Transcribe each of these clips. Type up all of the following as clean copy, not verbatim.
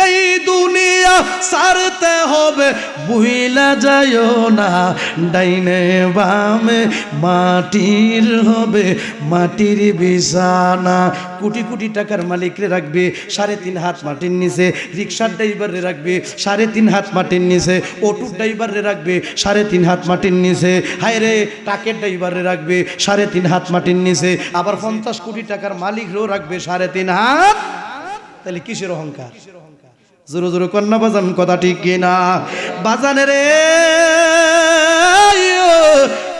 এই দুনিয়া ছাড়তে হবে, ভুইলা যাইও না ডাইনে বামে মাটির হবে মাটির বিছানা। কোটি কোটি টাকার মালিকরে রাখবে 3.5 হাত মাটির নিচে, রিক্সার ড্রাইভারে রাখবে 3.5 হাত মাটির নিচে, অটোর ড্রাইভারে রাখবে 3.5 হাত মাটির নিচে, হায় রে ট্রাকের ড্রাইভারে রাখবে 3.5 হাত মাটির নিচে, আবার 50 কোটি টাকার মালিকরেও রাখবে 3.5 হাত। তাহলে কিসের অহংকার? জোরে জোরে কন্যা বাজান, কথা ঠিক কিনা বাজানে রে?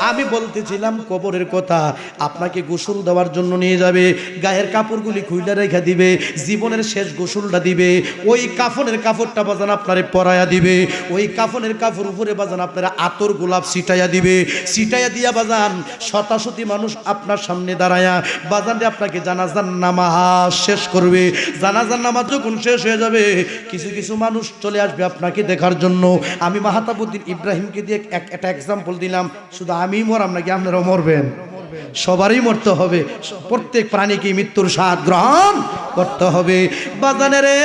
আমি বলতেছিলাম কবরের কথা। আপনাকে গোসল দেওয়ার জন্য নিয়ে যাবে, গায়ের কাপড়গুলি খুইলা রেখা দিবে, জীবনের শেষ গোসলটা দিবে, ওই কাফনের কাপড়টা বাজান আপনারে পরায়া দিবে, ওই কাফনের কাপড় উপরে বাজান আপনারা আতর গোলাপ ছিটাইয়া দিবে, ছিটাইয়া দিয়া বাজান শতাশতি মানুষ আপনার সামনে দাঁড়ায়া বাজান আপনাকে জানাজার নামাজ শেষ করবে। জানাজার নামাজ যখন শেষ হয়ে যাবে, কিছু কিছু মানুষ চলে আসবে আপনাকে দেখার জন্য। আমি মাহতাবুদ্দিন ইব্রাহিমকে দিয়ে একটা এক্সাম্পল দিলাম, শুধু আমি মরাম নাকি আপনারাও মরবেন? সবারই মরতে হবে, প্রত্যেক প্রাণীকে মৃত্যুর স্বাদ গ্রহণ করতে হবে। বাজানে রে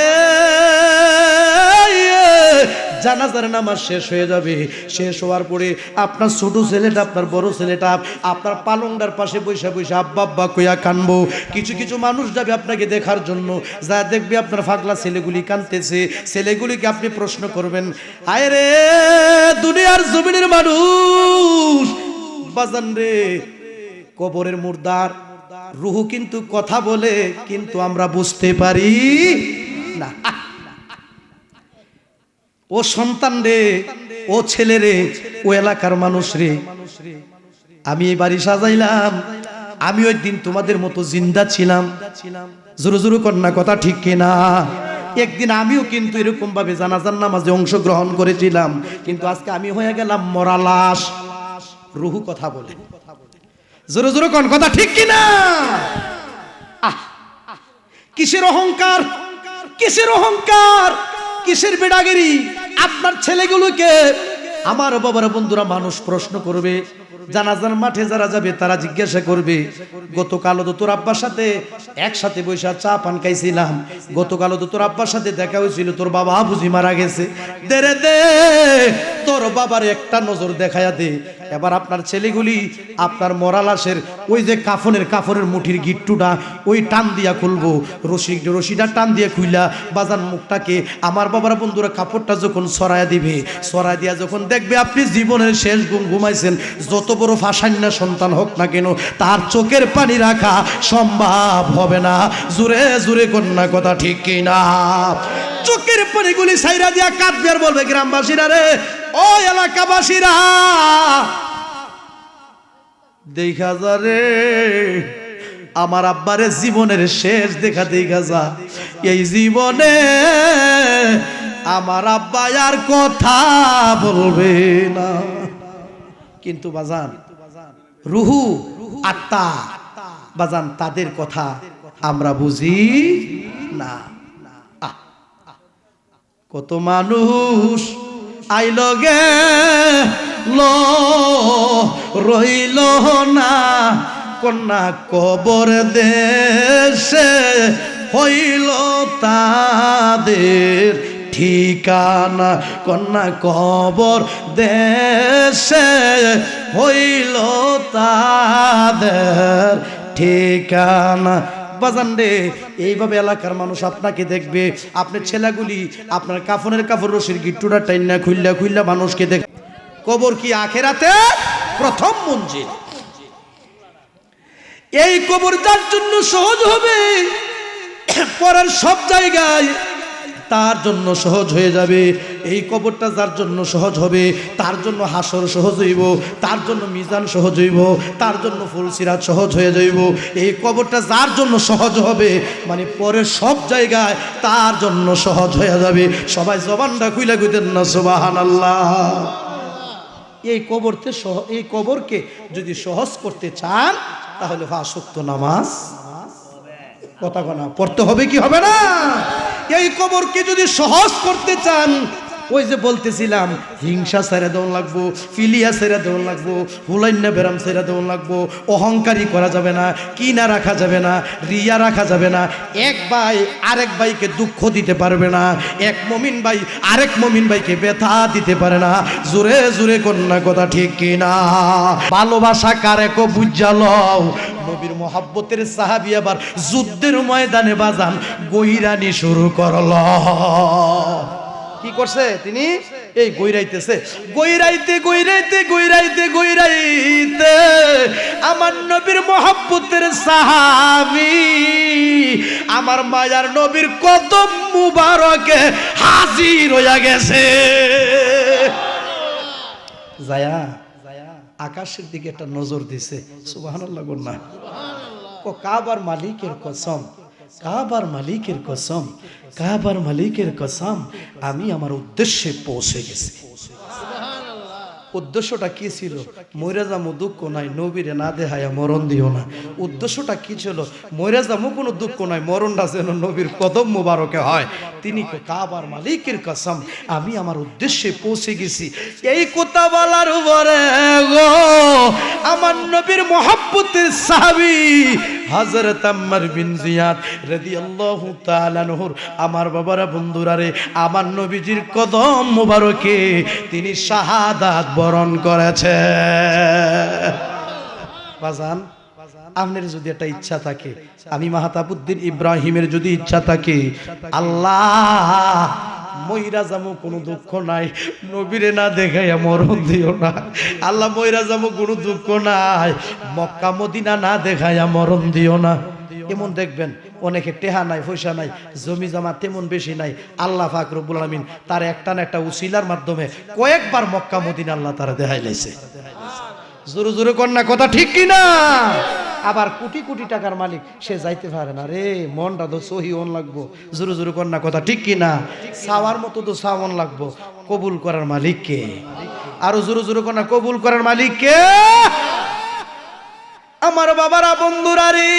জানাজার নামাজ শেষ হয়ে যাবে, শেষ হওয়ার পরে আপনার ছোট ছেলেটা আপনার বড় ছেলেটা আপনার পালংটার পাশে বৈশা বৈশা আব্বা আব্বা কইয়া কানবো। কিছু কিছু মানুষ যাবে আপনাকে দেখার জন্য, যা দেখবে আপনার ফাগলা ছেলেগুলি কানতেছে, ছেলেগুলিকে আপনি প্রশ্ন করবেন, আয় রে দুনিয়ার জমিনের মানুষ বাজান রে, কবরের মুর্দার রুহু কিন্তু কথা বলে, কিন্তু আমরা বুঝতে পারি না। ও সন্তান রে, ও ছেলে রে, ও এলাকার মানুষ রে, আমি এই বাড়ি সাজাইলাম, আমি ওই দিন তোমাদের মতো জিন্দা ছিলাম। জোরে জোরে কন্যা, কথা ঠিক কিনা? একদিন আমিও কিন্তু এরকম ভাবে জানাজার নামাজে অংশগ্রহণ করেছিলাম, কিন্তু আজকে আমি হয়ে গেলাম মরা লাশ। রুহু কথা বলে। জোরে জোরে কোন, কথা ঠিক কিনা? কিসের অহংকার, কিসের অহংকার, কিসের বেড়াগিরি? আপনার ছেলেগুলোকে আমার বাবার বন্ধুরা মানুষ প্রশ্ন করবে, জানাজার মাঠে যারা যাবে তারা জিজ্ঞাসা করবে, গতকালও তো তোর আব্বার সাথে একসাথে বৈশা চা পান খাইছিলাম, গতকালও তো তোর আব্বার সাথে দেখা হয়েছিল, তোর বাবা বুঝি মারা গেছে, দে রে দে তোর বাবার একটা নজর দেখায়া দে। এবার আপনার ছেলেগুলি আপনার মরা লাশের ওই যে কাফনের মুঠির গিট্টুটা ওই টান দিয়া খুলবো, রশিটা টান দিয়া খুইলা বাজান মুখটাকে আমার বাবার বন্ধুরা কাপড়টা যখন ছড়ায়া দিবে, ছড়ায় দিয়া যখন দেখবে আপনি জীবনের শেষ ঘুমাইছেন, যত বড় ফাঁসান্না সন্তান হোক না কেন তার চোখের পানি রাখা সম্ভব হবে না। জোরে জোরে কন্যা, কথা ঠিক কিনা? চোখের পানিগুলি সাইরা দিয়া কাঁদবে আর বলবে, গ্রামবাসীরা রে, ও এলাকাবাসীরা, দেখা যা রে আমার আব্বারে জীবনের শেষ দেখা যা। এই জীবনে আমার আব্বা আর কথা বলবে না। কিন্তু বাজান রুহু আত্মা বাজান তাদের কথা আমরা বুঝি না। কত মানুষ আইল গে রইল না, কন্যা কবর দেশে হইল তাদের ঠিকানা, কন্যা কবর দেশে হইল তাদের ঠিকানা। বাজান রে, এইভাবে এলাকার মানুষ আপনাকে দেখবে, আপনার ছেলেগুলি আপনার কাফনের কাপড় রশির গিট্টুটা টাইনা খুইল্লা মানুষকে দেখ। কবর কি আখেরাতে প্রথম মঞ্জিল। এই কবর যার জন্য সহজ হবে, পরের সব জায়গায় তার জন্য সহজ হয়ে যাবে। এই কবরটা যার জন্য সহজ হবে, তার জন্য হাসর সহজ হইব, তার জন্য মিজান সহজ হইব, তার জন্য ফুলসিরাত সহজ হয়ে যাইব। এই কবরটা যার জন্য সহজ হবে, মানে পরের সব জায়গায় তার জন্য সহজ হয়ে যাবে। সবাই জবানটা খুইলা কইতেন না সুবহানাল্লাহ। এই কবরকে যদি সহজ করতে চান তাহলে 5 ওয়াক্ত নামাজ কথা পড়তে হবে কি হবে না? এই কবরকে যদি সহজ করতে চান, ওই যে বলতেছিলাম হিংসা ছেড়ে দেওয়া লাগবো, ফিলিয়া ছেড়ে দেওয়া লাগবো, হুলাইন্না বেরাম ছেড়ে দেওয়া লাগবো, অহংকারী করা যাবে না, কিনা রাখা যাবে না, রিয়া রাখা যাবে না। এক ভাই আরেক ভাইকে দুঃখ দিতে পারবে না, এক মুমিন ভাই আরেক মুমিন ভাইকে ব্যথা দিতে পারে না। জোরে জোরে কন্যা কথা ঠিক কিনা? ভালোবাসা কারে কো বুঝা লও। নবীর মোহাব্বতের সাহাবী আবার যুদ্ধের ময়দানে বাজান গইরানি শুরু করল। কি করছে তিনি? এই গইরাইতেছে, গইরাইতে গইরাইতে গইরাইতে গইরাইতে আমার নবীর মোহাব্বতের সাহাবী আমার মায়ার নবীর কদম মুবারকে হাজির হইয়া গেছে। যায়া আকাশের দিকে একটা নজর দিছে। সুবহানাল্লাহ বলনা। ও কাবার মালিকের কসম, কাবার মালিকের কসম, কাবার মালিকের কসম, আমি আমার উদ্দেশ্যে পৌঁছে গেছি। উদ্দেশ্যটা কি ছিল? মইরা যামু দুঃখ নাই, নবীরে না দেখায়া মরণ দিও না। উদ্দেশ্যটা কি ছিল? মইরা যামু কোনো দুঃখ নাই, মরণটা যেন নবীর কদম মুবারকে হয়। তিনি কাবার মালিকের কসম, আমি আমার উদ্দেশ্যে পৌঁছে গেছি। এই কথা বলার পরে গো আমার নবীর মোহাব্বতের সাহাবী হযরত আম্মার বিন জিয়াদ রাদিয়াল্লাহু তাআলা আনহু আমার বাবারা বন্ধুরা রে, আমার নবীজির কদম মুবারকে তিনি শাহাদাত বরণ করেছে। বাজান, আপনার যদি একটা ইচ্ছা থাকে, আমি মাহতাবউদ্দিন ইব্রাহিমের যদি ইচ্ছা থাকে, আল্লাহ মইরা যামু কোনো দুঃখ নাই, নবীরে না দেখাইয়া মরণ দিও না। আল্লাহ মইরা যামু কোনো দুঃখ নাই, মক্কা মদিনা না দেখাইয়া মরণ দিও না। এমন দেখবেন অনেকে টেহা নাই, পয়সা নাই, জমি জমা তেমন বেশি নাই, আল্লাহ পাক রব্বুল আলামিন তার একটা না একটা উসিলার মাধ্যমে কয়েকবার মক্কা মদিনা আল্লাহ তারা দেখাই লাইছে। জোরে জোরে কন্যা কথা ঠিক কিনা? আবার কোটি কোটি টাকার মালিক সে যাইতে পারে না রে, মনটা তো সহি অন লাগবো। জোরে জোরে কন্যা কথা ঠিক কিনা? চাওয়ার মতো তো চাওয়ান লাগবো। কবুল করার মালিক কে? আরো জোরে জোরে কন্যা, কবুল করার মালিক কে? আমার বাবারা বন্ধুরা রে,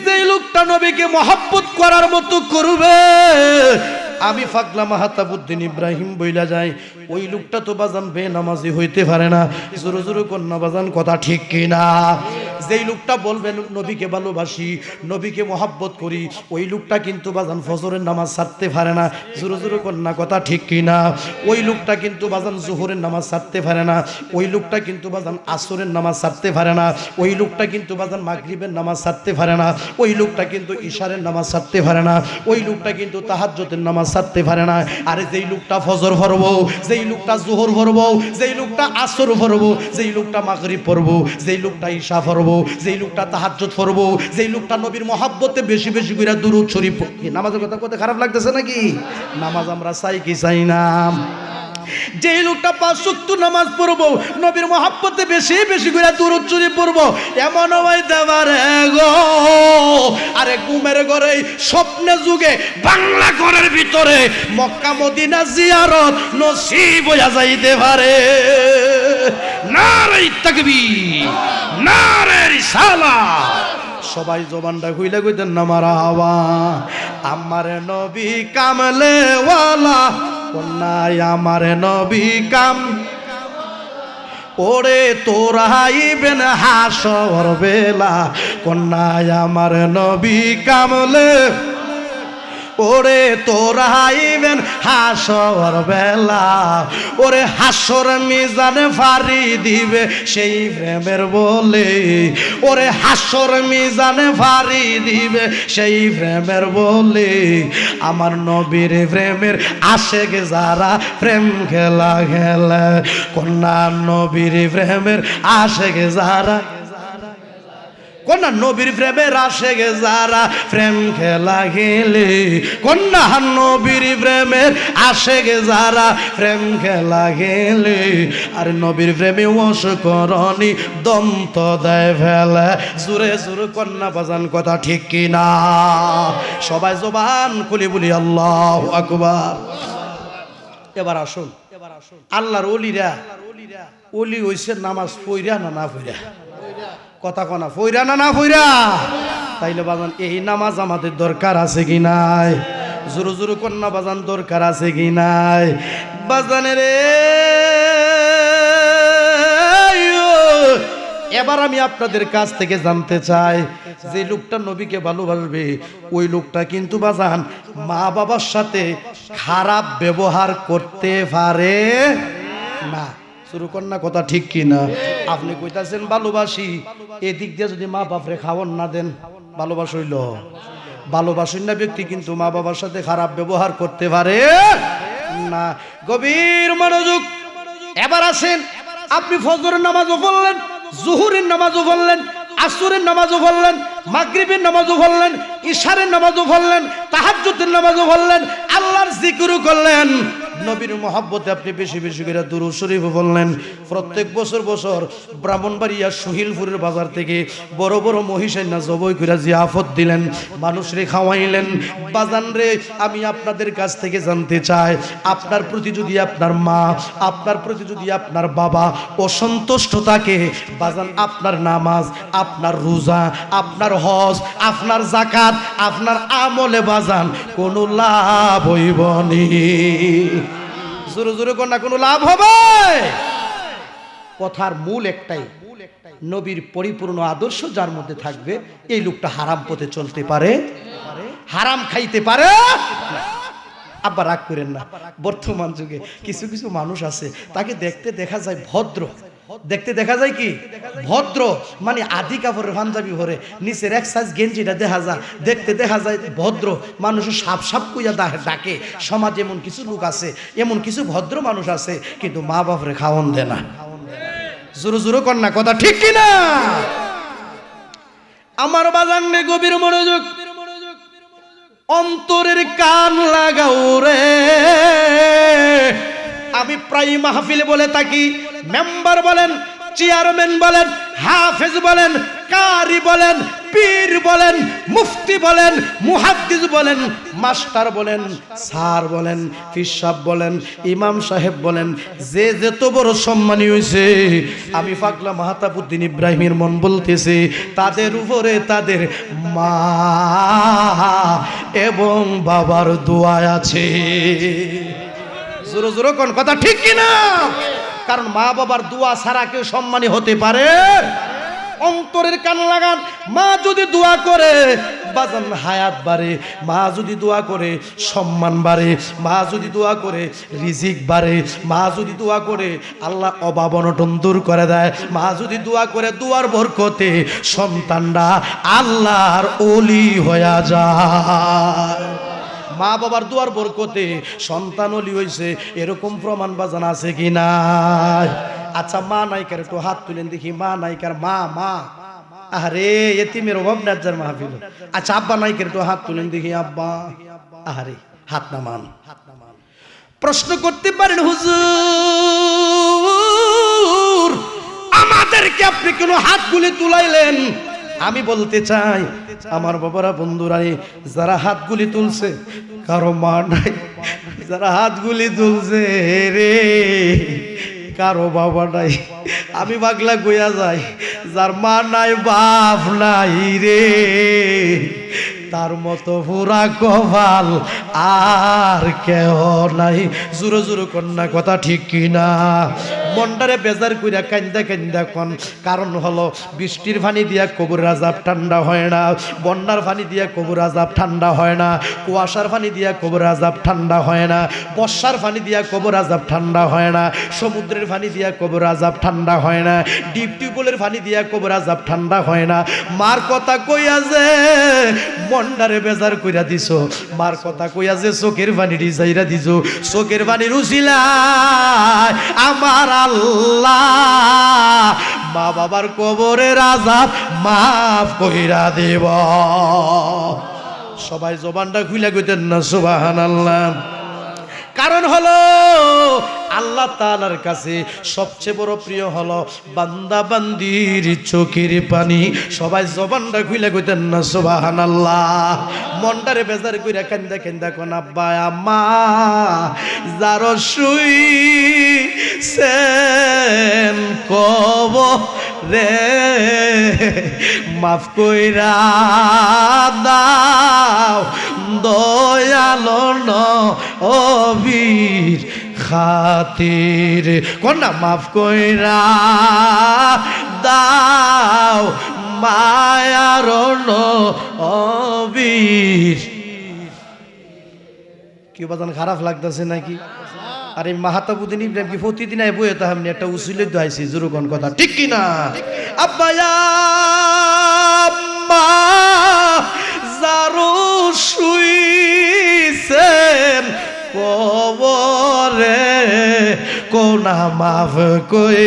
যে লোকটা নবীকে মহব্বত করার মতো করবে, আমি পাগলা মাহতাবউদ্দিন ইব্রাহিম বইলা যাই, ওই লোকটা তো বাজান বেনামাজি হইতে পারে না। জোরে জোরে কন্যা বাজান কথা ঠিক কিনা? যেই লোকটা বলবে নবীকে ভালোবাসি, নবীকে মহব্বত করি, ওই লোকটা কিন্তু বাজান ফজরের নামাজ ছাড়তে পারে না। জোরে জোরে কন্যা কথা ঠিক কিনা? ওই লোকটা কিন্তু বাজান জোহরের নামাজ ছাড়তে পারে না, ওই লোকটা কিন্তু বাজান আসরের নামাজ ছাড়তে পারে না, ওই লোকটা কিন্তু বাজান মাগরিবের নামাজ ছাড়তে পারে না, ওই লোকটা কিন্তু ইশারের নামাজ ছাড়তে পারে না, ওই লোকটা কিন্তু তাহাজ্জুদের নামাজ ছাড়তে পারে না। আরে যেই লোকটা ফজর পড়বো, যেই লোকটা জোহর পড়বো, যেই লোকটা আসর পড়বো, যেই লোকটা মাগরিব পড়বো, যেই লোকটা ঈশা পড়বো, যেই লোকটা তাহাজ্জুদ পড়বো, যেই লোকটা নবীর মহব্বতে বেশি বেশি করে দুরূদ শরীফ। নামাজের কথা কত খারাপ লাগতেছে নাকি? নামাজ আমরা চাই কি চাই না? যেই লোকটা ৫ ওয়াক্ত নামাজ পড়বো, নবীর মহব্বতে বেশি বেশি করে দুরূদ শরীফ পড়বো, এমন হইতে পারে গো আরে ঘুমের ঘরে স্বপ্নে যুগে বাংলা ঘরের ভিতরে মক্কা মদিনা জিয়ারত নসিব হইয়া যাইতে পারে। নারে তাকবীর, নারে রিসালাত। সবাই জবানটা খুইলা কইতেন না মারহাবা। আমার নবী কামলে ওয়ালা, কন্যায় আমার নবী কাম, ওরে তোরাইবেন হাসর বেলা, কন্যায় আমার নবী কামলে, ওরে তোরাইবেন হাসর বেলা, ওরে হাসর মিজানে ফারি দিবে সেই প্রেমের বলে, ওরে হাসর মিজানে ফারি দিবে সেই প্রেমের বলে। আমার নবীর প্রেমের আশেক যারা প্রেম খেলা খেলে, কন্যা নবীর প্রেমের আশেক যারা, কন্যা নবীর প্রেমের আশেক যারা প্রেম খেলা খেলে, কন্যা নবীর প্রেমের আশেক যারা প্রেম খেলা খেলে, আর নবীর প্রেমে অসকরণী দন্ত দেয় ফেলে। জোরে জোরে কন্যা বাজান কথা ঠিক কিনা? সবাই জবান খুলি বলি আল্লাহু আকবার। এবার আসুন, আল্লাহর ওলিরা ওলি হইছে নামাজ পইরা না না পইরা? কথা কনা ফইরা না না ফইরা? তাইলে বাজান এই নামাজ আমাদের দরকার আছে কি নাই? জোরে জোরে কন্যা বাজান দরকার আছে কি নাই? বাজানে রে, এবার আমি আপনাদের কাছ থেকে জানতে চাই, যে লোকটা নবীকে ভালোবাসবে ওই লোকটা কিন্তু বাজান মা বাবার সাথে খারাপ ব্যবহার করতে পারে না। শুরু কর না, কথা ঠিক কি না? আপনি কইতাছেন ভালোবাসি, এদিক দিয়ে যদি মা বাপরে খাওয়ান না দেন, ভালোবাসইল? ভালোবাসেন না ব্যক্তি কিন্তু মা বাবার সাথে খারাপ ব্যবহার করতে পারে না। গভীর মনোযোগ। এবার আসেন, আপনি ফজরের নামাজও পড়লেন, জোহরের নামাজও পড়লেন, আসরের নামাজও পড়লেন, মাগরিবের নামাজও পড়লেন, ইশারের নামাজও পড়লেন, তাহাজ্জুদের নামাজও পড়লেন, আল্লাহর জিকিরও করলেন, নবীর মহব্বতে আপনি বেশি বেশি করে দুরূদ শরীফ বললেন। প্রত্যেক বছর বছর ব্রাহ্মণবাড়িয়া সহিলপুরের বাজার থেকে বড় বড় মহিষের না জবাই করে জিয়াফত দিলেন, মানুষরে খাওয়াইলেন। বাজান রে, আমি আপনাদের কাছ থেকে জানতে চাই, আপনার প্রতি যদি আপনার মা, আপনার প্রতি যদি আপনার বাবা অসন্তুষ্ট থাকে, বাজান আপনার নামাজ, আপনার রোজা, আপনার হজ, আপনার যাকাত, আপনার আমলে বাজান কোনো লাভ হইব নি। জোরে জোরে কন্যা, কোনো লাভ হবে? কথার মূল একটাই, নবীর পরিপূর্ণ আদর্শ যার মধ্যে থাকবে এই লোকটা হারাম পথে চলতে পারে, হারাম খাইতে পারে। আব্বা রাগ করেন না, বর্তমান যুগে কিছু কিছু মানুষ আছে, তাকে দেখতে দেখা যায় ভদ্র, দেখতে দেখা যায় কি ভদ্র, মানে আদি কাপড়ের পাঞ্জাবি ভরে নিচের এক সাইজ গেঞ্জিটা দেখা যায়, দেখতে দেখা যায় ভদ্র, মানুষ সাপ সাপ কইয়া ডাকে। সমাজে এমন কিছু লোক আছে, এমন কিছু ভদ্র মানুষ আছে, কিন্তু মা বাপরে খাওয়ান দেয় না। জোরে জোরে কন্যা, কথা ঠিক কিনা? আমার বাজান রে, গভীর মনোযোগ, অন্তরের কান লাগাও রে। আমি প্রায় মাহফিলে বলে থাকি, মেম্বার বলেন, চেয়ারম্যান বলেন, হাফেজ বলেন, কারি বলেন, পীর বলেন, মুফতি বলেন, মুহাদ্দিস বলেন, মাস্টার বলেন, স্যার বলেন, পীর সাহেব বলেন, ইমাম সাহেব বলেন, যে যত বড় সম্মানী হয়েছে, আমি পাগলা মাহতাবউদ্দিন ইব্রাহিমের মন বলতেছে, তাদের উপরে তাদের মা এবং বাবার দোয়া আছে। জোরে জোরে কোন, কথা ঠিক কিনা? কারণ মা বাবার দোয়া ছাড়া কেউ সম্মানী হতে পারে? অন্তরের কান লাগান। মা যদি দোয়া করে বাজান হায়াত বাড়ে, মা যদি দোয়া করে সম্মান বাড়ে, মা যদি দোয়া করে রিজিক বাড়ে, মা যদি দোয়া করে আল্লাহ অভাব অনটন দূর করে দেয়, মা যদি দোয়া করে দুয়ার বরকতে সন্তানরা আল্লাহর ওলি হয়ে যায়। মা বাবার দুয়ার বরকতে সন্তান ওলি হইছে, এরকম প্রমাণ বাজান আছে কি নাই? আচ্ছা, মা নাইকার একটু হাত তুলেন দেখি, মা নাইকার, মা মা আরে এতিমের অভাব নাজ্জার মাহফিল। আচ্ছা, আব্বা নাইকার একটু হাত তুলেন দেখি, আব্বা। আরে হাত নামান। প্রশ্ন করতে পারেন, হুজুর আমাদেরকে আপনি কেন হাতগুলি তুলাইলেন? আমি বলতে চাই, আমার বাবারা, বন্ধুরা, যারা হাতগুলি তুলছে কারো মা নাই, যারা হাতগুলি তুলছে রে কারো বাবা নাই। আমি পাগলা কইয়া যাই, যার মা নাই বাপ নাই রে, তার মতো পুরা কপাল আর কেহ নাই। জোরে জোরে কন্যা, কথা ঠিক কিনা? মনটারে বেজার কইরা কান্দা কান্দা কোন, কারণ হলো বৃষ্টির পানি দিয়া কবরের আযাব ঠান্ডা হয় না, বন্যার পানি দিয়া কবরের আযাব ঠান্ডা হয় না, কুয়াশার পানি দিয়া কবরের আযাব ঠান্ডা হয় না, বর্ষার পানি দিয়া কবরের আযাব ঠান্ডা হয় না, সমুদ্রের পানি দিয়া কবরের আযাব ঠান্ডা হয় না, ডিপ টিউবওয়েলের পানি দিয়া কবরের আযাব ঠান্ডা হয় না। মার কথা কইয়া যে মনটারে বেজার কইরা দিছো, মার কথা কইয়া যে চোখের পানি ডিজাইরা দিছো, চোখের পানি রুচিলায় আমার আল্লাহ মা বাবার কবরের আযাব মাফ কইরা দেব। সবাই জবানটা খুলে কইতেন না সুবহানাল্লাহ? কারণ হলো আল্লাহ তাআলার কাছে সবচেয়ে বড় প্রিয় হলো বান্দা বান্দির চোখের পানি। সবাই জবানটা খুলে কইতেন না সুবহানাল্লাহ? মনটারে বেজার কইরা কান্দা কান্দা কোন, আব্বা আম্মা যার শুই সেন কবরে মাফ কইরা দাও দয়া লালন অবির খাতির কন্যা মাফ কইরা দাও মায়ার অবির। কি বাজান খারাপ লাগতেছে নাকি? আরে মাহাতাবুদ্দিন ইব্রাহিম কি প্রতিদিন আই বইয়ে তাহামনি একটা উসিলে দোয়াইছি জুরুকন কথা ঠিক কি না? আব্বায়া মা জারু শুইছেন কবরে কোনা মাফ কই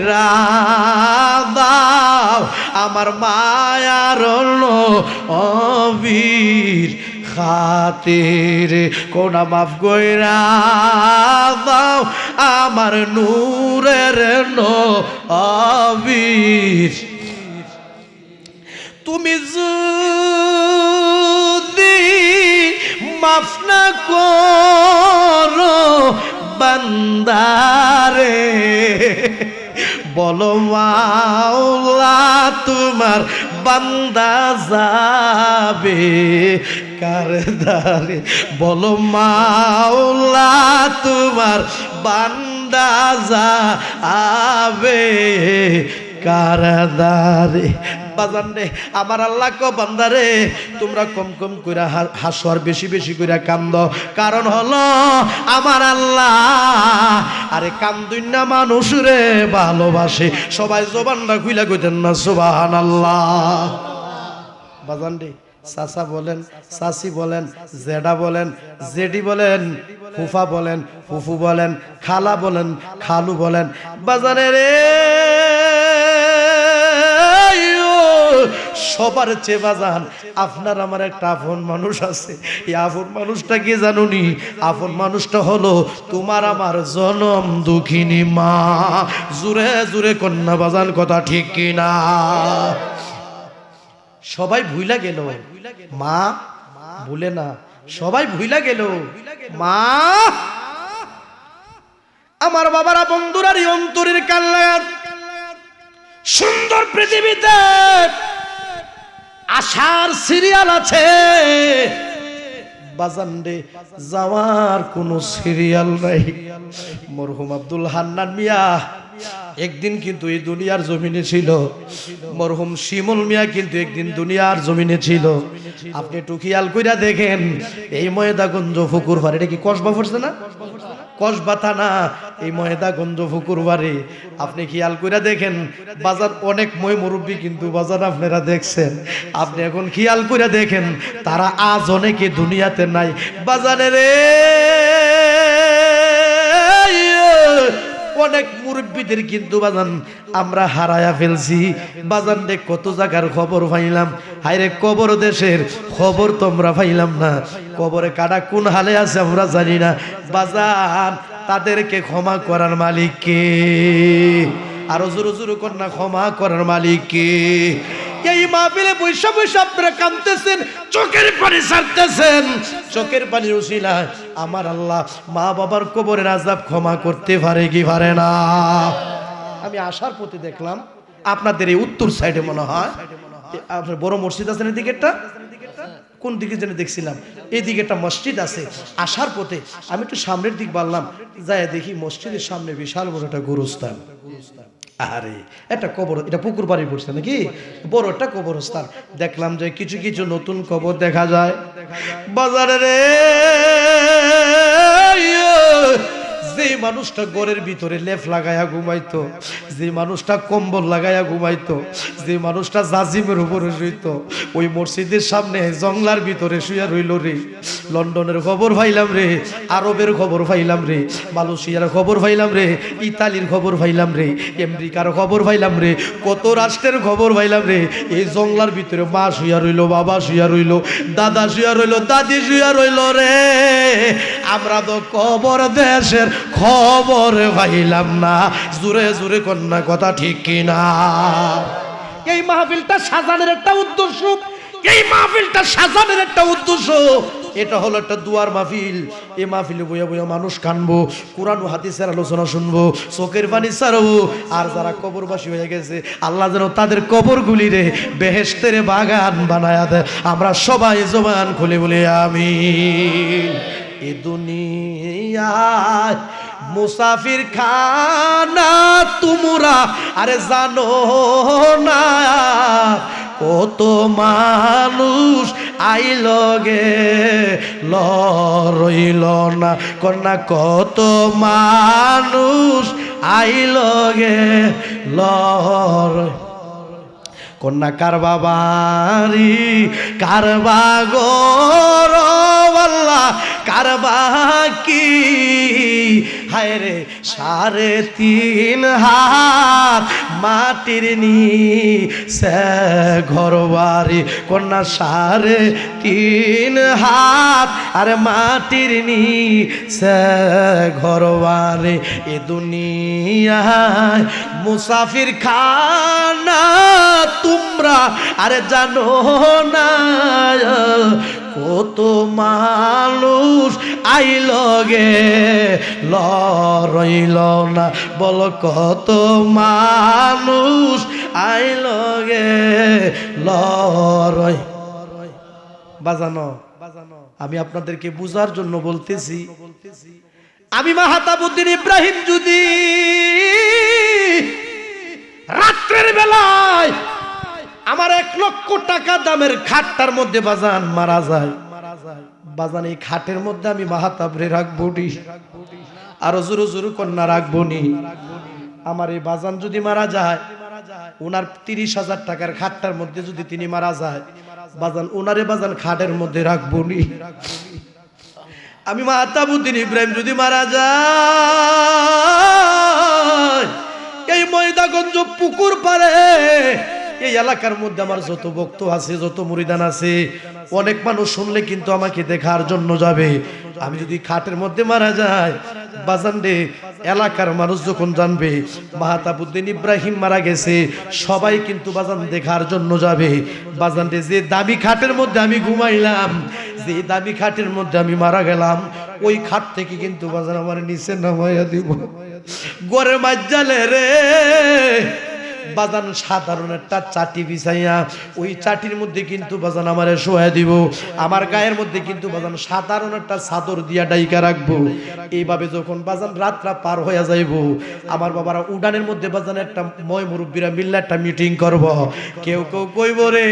রাদাও আমার মায়ার অবির খাতির কোনা মাফ কইরা দাও আমার নূরের নবীর। তুমি যদি মাফ না করো বান্দারে বলো মাওলা তোমার বান্দা যাবে কার দ্বারে, বলো মাওলা তোমার বান্দা যাবে কার দ্বারে। বাজান রে আমার আল্লাহ কো বান্দারে তোমরা কম কম কইরা হাসো আর বেশি বেশি কইরা কান্দ, কারণ হলো আমার আল্লাহ আরে কান্দুন না মানুষ রে ভালোবাসে। সবাই জবানটা খুইলা কইতেন না সুবহানাল্লাহ। বাজান রে চাচা বলেন, চাচি বলেন, জেডা বলেন, জেডি বলেন, ফুফা বলেন, ফুফু বলেন, খালা বলেন, খালু বলেন, বাজানে রে সবার চেয়ে বাজান আপনার আমার একটা আপন মানুষ আছে। এই আপন মানুষটা কি জানুনি? আপন মানুষটা হলো তোমার আমার জনম দুঃখিনী মা। জুরে জুরে কন্যা বাজান কথা ঠিক কিনা? সবাই ভুইলা গেল মা ভুলে না, সবাই ভুইলা গেল মা। আমার বাবারা বন্ধুরার অন্তরের কান্নার সুন্দর পৃথিবীতে আশার সিরিয়াল আছে বাজান রে, যাওয়ার কোনো সিরিয়াল নাই। মরহুম আব্দুল হান্নান মিয়া একদিন কিন্তু এই দুনিয়ার জমিনে ছিল, মরহুম শিমুল মিয়া কিন্তু একদিন দুনিয়ার জমিনে ছিল। আপনি একটু খেয়াল কইরা দেখেন এই ময়দাগঞ্জ ফুকুর পাড়ে, এটা কি কসবা পড়ছে না? কসবা থানা এই ময়দাগঞ্জ ফুকুর বাড়ি। আপনি খেয়াল কইরা দেখেন বাজার অনেক মই মুরব্বী কিন্তু বাজার আপনারা দেখছেন। আপনি এখন খেয়াল কইরা দেখেন তারা আজ অনেকে দুনিয়াতে নাই বাজারে রে। অনেক মুরব্বীদের কিন্তু বাজান আমরা হারায়া ফেলছি বাজান রে। কত জায়গার খবর পাইলাম, হায়রে কবর দেশের খবর তোমরা পাইলাম না। কবরে কাটা কোন হালে আছে আমরা জানি না বাজান। তাদেরকে ক্ষমা করার মালিক কে? আরো জোরে জোরে কন্যা ক্ষমা করার মালিক কে? এই মাহফিলে বৈশা বৈশা আপনারা কাঁদতেছেন, চোখের পানি ছাড়তেছেন, চোখের পানির উসিলায় আমার আল্লাহ মা বাবার কবরের আযাব ক্ষমা করতে পারে কি পারে না? আমি আসার পথে দেখলাম আপনাদের এই উত্তর সাইডে মনে হয় আপনার বড় মসজিদ আছে, এদিকে একটা কোন দিকে যেন দেখছিলাম, এদিকে একটা মসজিদ আছে। আসার পথে আমি একটু সামনের দিক বাড়লাম, যাই দেখি মসজিদের সামনে বিশাল বড় একটা গোরস্থান। আরে একটা কবর, এটা পুকুর বাড়ি পড়ছে নাকি, বড় একটা কবরস্থান। দেখলাম যে কিছু কিছু নতুন কবর দেখা যায় বাজারে রে। যে মানুষটা ঘরের ভিতরে লেপ লাগায়া ঘুমাইতো, যে মানুষটা কম্বল লাগায়া ঘুমাইতো, যে মানুষটা জাজিমের উপরে শুইতো, ওই মসজিদের সামনে জংলার ভিতরে শুয়া রইল রে। লন্ডনের খবর পাইলাম রে, আরবের খবর পাইলাম রে, মালয়েশিয়ার খবর পাইলাম রে, ইতালির খবর পাইলাম রে, আমেরিকার খবর পাইলাম রে, কত রাষ্ট্রের খবর পাইলাম রে। এই জংলার ভিতরে মা শুয়া রইল, বাবা শুয়া রইল, দাদা শুয়া রইল, দাদি শুয়া রইল রে। আমরা তো কবর দেশের খবর পাইলাম না। জোরে জোরে কন্যা কথা ঠিক কিনা? এই মাহফিলটা সাজানোর একটা উদ্দেশ্য, এই মাহফিলটা সাজানোর একটা উদ্দেশ্য এটা হলো একটা দুয়ার মাহফিল। এই মাহফিলে বইয়া বইয়া মানুষ কানবো, কোরআন ও হাদিসের আলোচনা শুনবো, চোখের পানি ছাড়বো। আর যারা কবরবাসী হয়ে গেছে আল্লাহ যেন তাদের কবরগুলিরে বেহেশতের বাগান বানায়া দেয়। আমরা সবাই জবান খুলে বলি আমিন। এ দুনিয়ায় মুসাফির খানা তোমরা আরে জানো না, কত মানুষ আইল গে লইল না, কন্যা কত মানুষ আইল গে কন্যা কারবা বাড়ি কারবা গর আল্লাহ কারবা কি হায় রে 3.5 হাত মাটির নিচে ঘর বাড়ি, কন্যা 3.5 হাত আরে মাটির নিচে ঘর বাড়ি। এ দুনিয়ায় মুসাফির খানা তোমরা আরে জানো না, কত মানুষ আইল গে লইল না, বল কত মানুষ আইল গে লই। বাজানো আমি আপনাদেরকে বুঝার জন্য বলতেছি, আমি মাহতাবউদ্দিন ইব্রাহিম যদি রাত্রের বেলায় আমার 1 লক্ষ টাকা দামের খাটটার মধ্যে বাজান মারা যায়, বাজান এই খাটের মধ্যে আমি মাহতাবরে রাখবো নি, আরো জোরো জোরো কন্যা রাখবো নি। আমার এই বাজান যদি মারা যায়, ওনার 30,000 টাকার খাটটার মধ্যে যদি তিনি মারা যায়, বাজান ওনারে বাজান খাটের মধ্যে রাখবো নি। আমি মাহতাবউদ্দিন ইব্রাহিম যদি মারা যায়, এই ময়দাগঞ্জ পুকুর পারে এই এলাকার মধ্যে আমার যত ভক্ত আছে, যত মুরিদান আছে, অনেক মানুষ শুনলে কিন্তু আমাকে দেখার জন্য যাবে। আমি যদি খাটের মধ্যে মারা যাই, বাজান রে এলাকার মানুষ যখন জানবে মাহতাবউদ্দিন ইব্রাহিম মারা গেছে, সবাই কিন্তু বাজান দেখার জন্য যাবে। বাজান রে যে দামি খাটের মধ্যে আমি ঘুমাইলাম, যে দামি খাটের মধ্যে আমি মারা গেলাম, ওই খাট থেকে কিন্তু বাজান আমার নিচে নামাইয়া দিব। গড়ে মাজ্জালে রে বাজান সাধারণ একটা চাটি বিছাইয়া ওই চাটির মধ্যে কিন্তু বাজান আমারে শোয়া দিব। আমার গায়ের মধ্যে কিন্তু বাজান সাধারণ একটা চাদর দিয়া ডাইকা রাখবো। এইভাবে যখন বাজান রাতটা পার হইয়া যাইব, আমার বাবারা উডানের মধ্যে বাজান একটা ময় মুরব্বীরা মিল্লা একটা মিটিং করব। কেউ কেউ কইব রে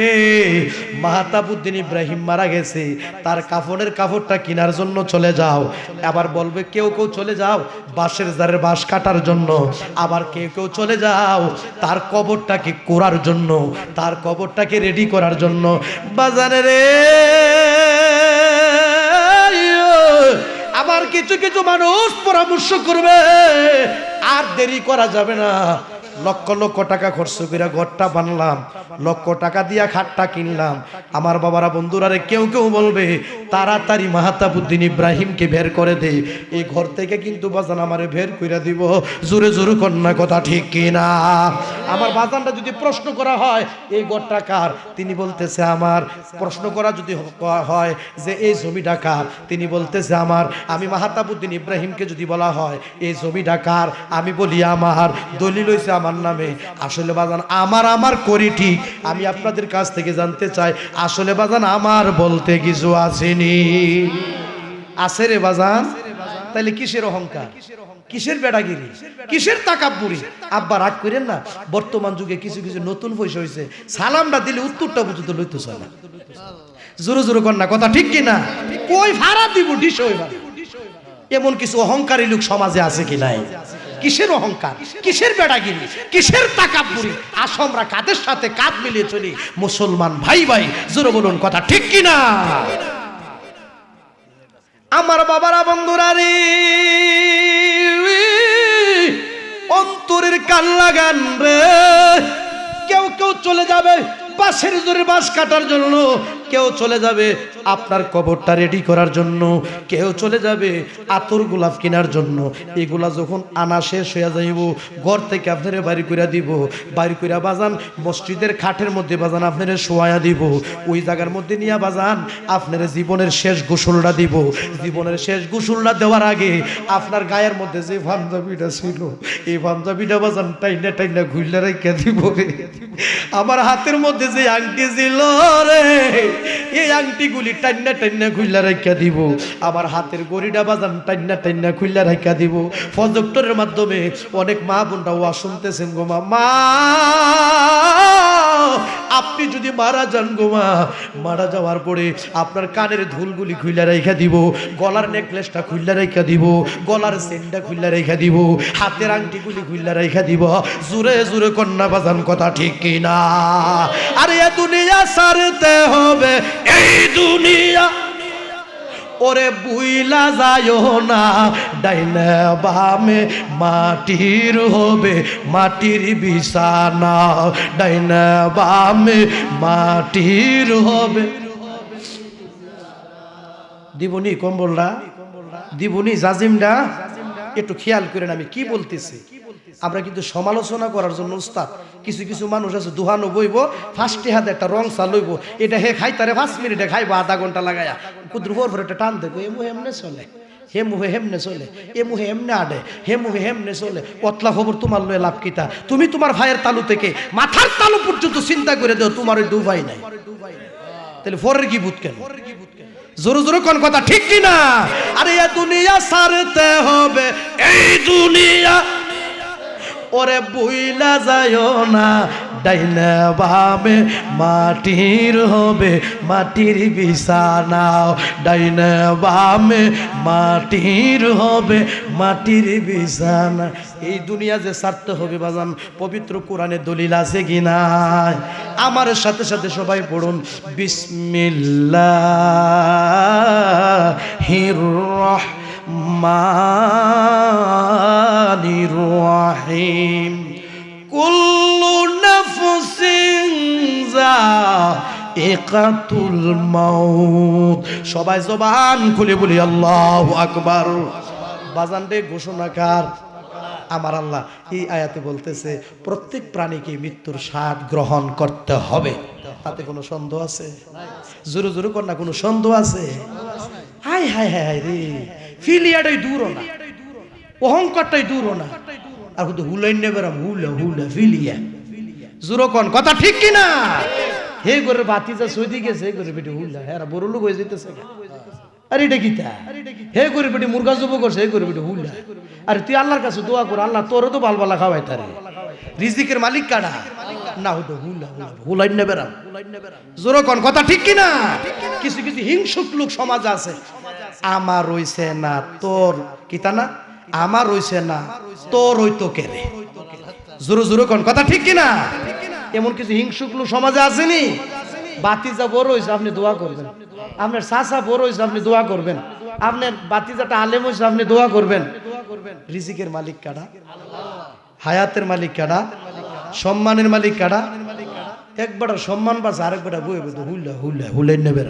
মাহতাবউদ্দিন ইব্রাহিম মারা গেছে, তার কাফনের কাপড়টা কেনার জন্য চলে যাও। আবার বলবে কেউ কেউ চলে যাও বাঁশের জারের বাঁশ কাটার জন্য, আবার কেউ কেউ চলে যাও তার কবরটাকে করার জন্য, তার কবরটাকে রেডি করার জন্য। বাজারে রে আবার কিছু কিছু মানুষ পরামর্শ করবে, আর দেরি করা যাবে না, লক্ষ লক্ষ টাকা খরচ করে ঘরটা বানলাম, লক্ষ টাকা দিয়া খাটটা কিনলাম। আমার বাবারা বন্ধুরা রে কেউ কেউ বলবে তাড়াতাড়ি মাহতাবউদ্দিন ইব্রাহিমকে বের করে দে, এই ঘর থেকে কিন্তু বাজান আমারে বের করে দিব। জোরে জোরে কন্যা কথা ঠিক কিনা? আমার বাজানটা যদি প্রশ্ন করা হয় এই ঘরটা কার, তিনি বলতেছে আমার। প্রশ্ন করা যদি হয় যে এই জমিটা কার, তিনি বলতেছে আমার। আমি মাহতাবউদ্দিন ইব্রাহিমকে যদি বলা হয় এই জমিটা কার, আমি বলি আমার, দলিল হইছে আমার নামে। আসলে বাজান আমার করি ঠিক, আমি আপনাদের কাছ থেকে জানতে চাই আসলে বাজান আমার বলতে কিছু আসেনি, আছে রে বাজান? তাইলে কিসের অহংকার, কিসের বেড়াগিরি, কিসের তাকাব্বুরি? আব্বা রাগ করেন না, বর্তমান যুগে কিছু কিছু নতুন পয়সা হয়েছে, সালামটা দিলে উত্তরটা পর্যন্ত লইতে চায় না। জোরে জোরে কন্যা কথা ঠিক কিনা? কই ভাড়া দিব ডিশ হইবা, এমন কিছু অহংকারী লোক সমাজে আছে কি নাই? কিসের অহংকার, কিসের বেড়াগিরি, কিসের তাকাব্বুরি? আসো আমরা কাদের সাথে কাঁধ মিলিয়ে চলি, মুসলমান ভাই ভাই। জোরে বলুন কথা ঠিক কিনা? আমার বাবারা বন্ধুরা রে, অন্তরের কান লাগান রে। কেউ কেউ চলে যাবে বাঁশের জোরে বাঁশ কাটার জন্য, কেউ চলে যাবে আপনার কবরটা রেডি করার জন্য, কেউ চলে যাবে আতর গোলাপ কেনার জন্য। এগুলা যখন আনা শেষ হয়ে যাইব, ঘর থেকে আপনারে বাড়ি করে দিব, বাড়ি করে বাজান মসজিদের খাটের মধ্যে বাজান আপনারে শোয়া দিব, ওই জায়গার মধ্যে নিয়ে বাজান আপনার জীবনের শেষ গোসলটা দিব। জীবনের শেষ গোসলটা দেওয়ার আগে আপনার গায়ের মধ্যে যে পাঞ্জাবিটা ছিল, এই পাঞ্জাবিটা বাজান টাইনা টাইনা ঘুরলে রেখে দিব। আমার হাতের মধ্যে যে আংটি ছিল রে, এই আংটিগুলি টাইনা টাইনা খুললা রেখে দিব। আমার হাতের গড়িটা বাজান টাইনা টাইনা খুললা রেখে দিব। প্রজেক্টরের মাধ্যমে অনেক মা বোনরা ওয়াজ শুনতেছেন গো মা, আপনি যদি মারা যান গো মা, মারা যাওয়ার পরে আপনার কানের ধুলগুলি খুইলা রেখে দিব, গলার নেকলেসটা খুইলা রেখে দিব, গলার চেনটা খুইলা রেখে দিব, হাতের আংটিগুলি খুইলা রেখে দিব। জোরে জোরে কন্যা বাজান কথা ঠিক কিনা? আরে এ দুনিয়া ছাড়তে হবে, এই দুনিয়া ওরে বুইলা যায়ও না, ডাইনে বামে মাটির হবে মাটির বিছানা, ডাইনে বামে মাটির হবে। দিবনি কম্বলটা, দিবনি জাজিমটা, একটু খেয়াল করেন আমি কি বলতেছি। আমরা কিন্তু সমালোচনা করার জন্য উস্তাদ। কিছু কিছু মানুষ আছে দুহানো বইব, ফার্স্টে হাতে একটা রং চা লইব, এটা হে খাই তারে 5 মিনিটে খাইব, আধা ঘন্টা লাগাইয়া কুদ্রুপর পর একটা টান দেখো, এ মুহে এমনে চলে, হে মুহে হেমনে চলে, এ মুহে এমনে আডে, হে মুহে হেমনে চলে। কতলা খবর তোমার লয়ে লাভ কিতা? তুমি তোমার ভাইয়ের তালু থেকে মাথার তালু পর্যন্ত চিন্তা করে দেও, তোমার ওই দুভাই নাই, তাহলে ফরের কি বুত কেন? জোরে জোরে কোন কথা ঠিক কিনা? আরে এ দুনিয়া ছাড়তে হবে, এই দুনিয়া ওরে বুইলা যায়ও না, ডাইনে বামে মাটির হবে মাটির বিছানা, ডাইনে বামে মাটির হবে মাটির বিছানা। এই দুনিয়া যে ছাড়তে হবে বাজান, পবিত্র কোরআনে দলিল আছে কি নাই? আমার সাথে সাথে সবাই পড়ুন, বিসমিল্লাহির রহমানির রহিম। কুল্লু নাফসিন যায়িকাতুল মাউত। সবাই জবান খুলে বলি আল্লাহু আকবার। বাজান রে ঘোষণাকার আমার আল্লাহ এই আয়াতে বলতেছে প্রত্যেক প্রাণীকে মৃত্যুর স্বাদ গ্রহণ করতে হবে। তাতে কোনো সন্দেহ আছে? জোরে জোরে কর না, কোনো সন্দেহ আছে? হাই হাই হাই হাই রে, ফিলিয়াটাই দূর না, অহংকারটাই দূর না, আর কিন্তু হুলাই নেবেরাম হুলা হুলা ফিলিয়া। জোরে কোন কথা ঠিক কিনা? হে করে বাতিজা সইদি গেছে, হে করে বেটি হুলা, হ্যাঁ বড় লোক হয়ে যেতেছে। আরে এটা কিতা? হে করে বেটি মুরগা জব করছে, হে করে বেটি হুলা। আরে তুই আল্লাহর কাছে দোয়া কর, আল্লাহ তোরও তো বালবালা খাওয়াই তারে। রিজিকের মালিক কারা? না হতো হুলা হুলা হুলাই নেবেরাম। জোরে কোন কথা ঠিক কিনা? কিছু কিছু হিংসুক লোক সমাজ আছে, আমার হইছে না তোর কিতা না, আমার হইছে না তোর হইতো কে রে। জোরে জোরে কোন কথা ঠিক কিনা? এমন কিছু হিংসুক লোক সমাজে আসেনি? বাতিজা বড় হইছে আপনি দোয়া করবেন, আপনার চাচা বড় হইছে আপনি দোয়া করবেন, আপনার বাতিজাটা আলেম হইছে আপনি দোয়া করবেন। রিজিকের মালিক কারা? হায়াতের মালিক কারা? সম্মানের মালিক কারা? একবার সম্মান পাচ্ছে, আরেকবার বই হুল্লা হুল্লা হুলাই নেবে।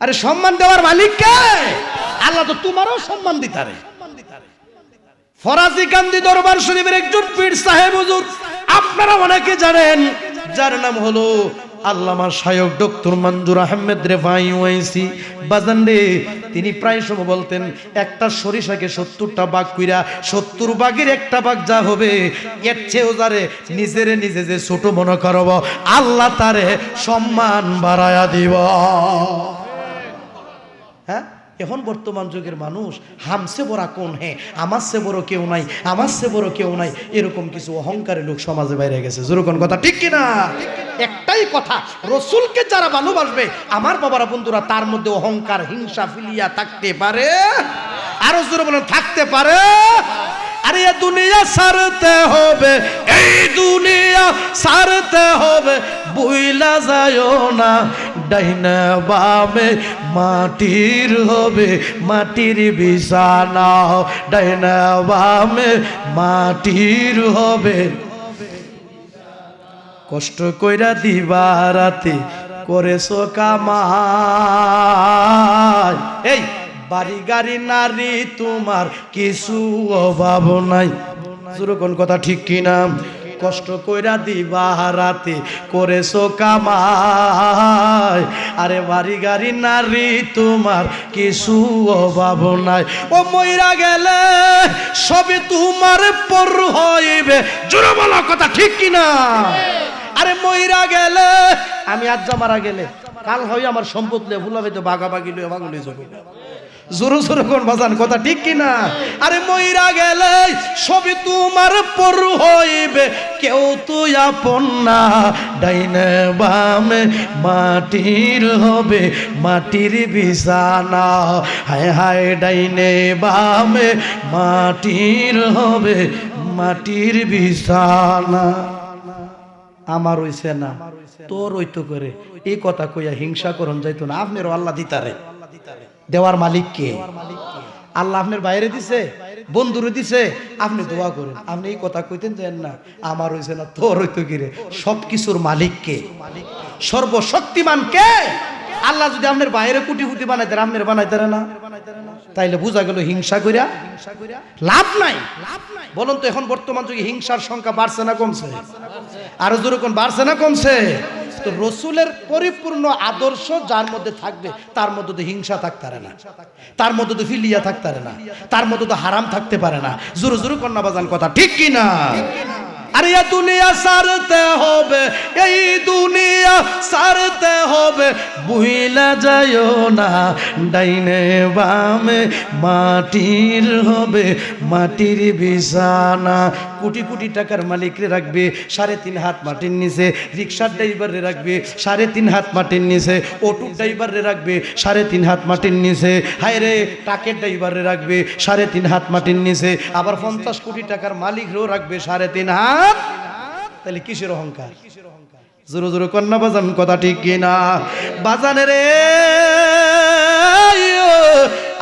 আরে সম্মান দেওয়ার মালিক কে? আল্লাহ তো তোমারও সম্মান দিতারে। ফরাজি কান্দি দরবার শরীফের একজন পীর সাহেব হুজুর আপনারা অনেকে জানেন, যার নাম হলো আল্লামা শায়খ ডক্টর মঞ্জুর আহমেদ রেফাই ওয়াইসি। বাজান রে, তিনি প্রায় সময় বলতেন একটা সরিষাকে 70টা ভাগ কইরা 70 ভাগের একটা ভাগ যা হবে, এর চেয়েও যারে নিজের নিজে যে ছোট মনে করব, আল্লাহ তারে সম্মান বাড়ায়া দিব। হ্যাঁ, এখন বর্তমান যুগের মানুষ হামসে বড় কোন, হ্যাঁ আমার সে বড় কেউ নাই, আমার সে বড় কেউ নাই, এরকম কিছু অহংকারী লোক সমাজে বাইরে গেছে। যেরকম কথা ঠিক কিনা? একটাই কথা, রসুলকে যারা ভালোবাসবে আমার বাবারা বন্ধুরা, তার মধ্যে অহংকার হিংসা ফিলিয়া থাকতে পারে? আরো জোরে বলেন, থাকতে পারে? আরে এই দুনিয়া ছাড়তে হবে, এই দুনিয়া ছাড়তে হবে, বুইলা যায়ও না, ডাইনে বামে মাটির হবে মাটির বিছানা, ডাইনে বামে মাটির হবে। কষ্ট কইরা দিবা রাতে করেছো কামাই। এই বাড়ি গাড়ি নারী তোমার কিছু অভাব নাই। যেরকম কথা ঠিক কিনা? কষ্ট কইরা দিবা রাতে করেছো কামাই, আরে বাড়ি গাড়ি নারী তোমার কিছু অভাব নাই। ও মইরা গেলে সবে তোমার পর হইবে। জোরে বলো কথা ঠিক কিনা? আরে মইরা গেলে, আমি আজ মারা গেলে কাল হয় আমার সম্পদ লে ভুলাবে তো বাগাবাগি লয়ে বাগুলি যাবে। জোরে জোরে কোন বাজান কথা ঠিক কিনা? আরে মইরা গেলে সবই তোমার পর হইবে, কেউ তো আপন না। ডাইনে বামে মাটির হবে মাটির বিছানা, হায় হায় ডাইনে বামে মাটির হবে মাটির বিছানা। আমার হইছে না তোর হইতো করে, এই কথা কইয়া হিংসা করন যাইতো না। আপনারও আল্লাহ দিতারে, দেওয়ার মালিক কে? আল্লাহ আপনার বাইরে দিছে, বন্ধুরে দিছে, আপনি দোয়া করেন। আপনি এই কথা কইতেন যেন না আমার হইছে না তোর হইতো কি রে? সবকিছুর মালিক কে? সর্বশক্তিমান কে? আল্লাহ যদি আপনার বাইরে কুটি ফুটি বানাইতে আপনার বানাইতে না, তাইলে বোঝা গেল হিংসা কইরা লাভ নাই। বলুন তো এখন বর্তমান যুগে হিংসার সংখ্যা বাড়ছে না কমছে? আরো জোরে কোন বাড়ছে না কমছে? তো রসুলের পরিপূর্ণ আদর্শ যার মধ্যে থাকবে তার মধ্যে তো হিংসা থাকতে পারে না, তার মধ্যে তো ফিলিয়া থাকতে পারে না, তার মধ্যে তো হারাম থাকতে পারে না। জোরে জোরে কন্যা বাজান কথা ঠিক কিনা? আরে এই দুনিয়া সারতে হবে, এই দুনিয়া সারতে হবে, ভুইলা যাইও না ডাইনে বামে মাটির হবে মাটির বিছানা। কোটি কোটি টাকার মালিকরে রাখবে 3.5 হাত মাটির নিচে, রিক্সার ড্রাইভারে রাখবে 3.5 হাত মাটির নিচে, অটোর ড্রাইভারে রাখবে 3.5 হাত মাটির নিচে, হায় রে ট্রাকের ড্রাইভারে রাখবে 3.5 হাত মাটির নিচে, আবার 50 কোটি টাকার মালিকরেও রাখবে 3.5 হাত। তাহলে কিসের অহংকার? জোরে জোরে কন্যা বাজান কথা ঠিক কিনা? বাজানে রে